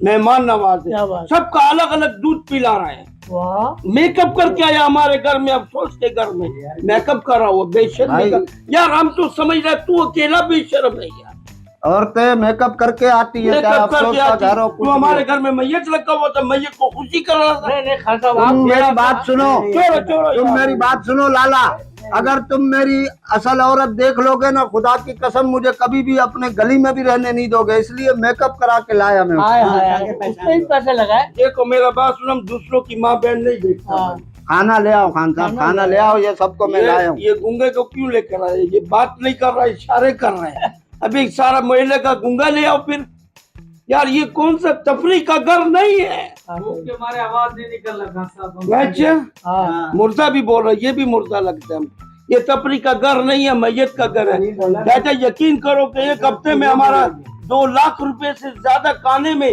मेहमान नवाज क्या बात। सबका अलग अलग दूध पिला रहे हैं। वाह, मेकअप करके आया हमारे घर में, अफसोस के घर में मेकअप कर रहा हुआ बेशर्मी का। यार हम तो समझ रहे तू अकेला बेशर्म है यार। औरतें मेकअप करके आती है, चाहे मेकअप अफसोस करके का आती, घर हो तू कुछ भी हमारे हो। घर में मैयत लगा हुआ था, मैयत को खुशी कर रहा था। नहीं नहीं खान साहब तुम आप मेरी बात सुनो, छोड़ो छोड़ो तुम यार। मेरी बात सुनो लाला। अगर तुम मेरी असल औरत देख लोगे ना, खुदा की कसम मुझे कभी भी अपने गली में भी रहने नहीं दोगे, इसलिए मेकअप करा के लाया मैं। हाय हाय उसमें ही पैसे लगाए। देखो मेरा बात सुनो, हम दूसरों की माँ बहन नहीं देखता। हाँ, खाना ले आओ खान साहब, खाना ले आओ, ये सबको मैं लाया हूँ। ये गूंगे को क्यों लेकर आए? ये बात नहीं कर रहा, इशारे कर रहे हैं। अभी सारा मोहल्ले का गूंगा ले आओ फिर। यार ये कौन सा तफरी का घर नहीं है। के मारे आवाज नहीं निकल रहा साहब। अच्छा हाँ, मुर्दा भी बोल रहा है, ये भी मुर्दा लगता है। ये तफरी का घर नहीं है, मैयत का घर है। चाचा यकीन करो कि एक हफ्ते में हमारा 2 लाख रुपए से ज्यादा खाने में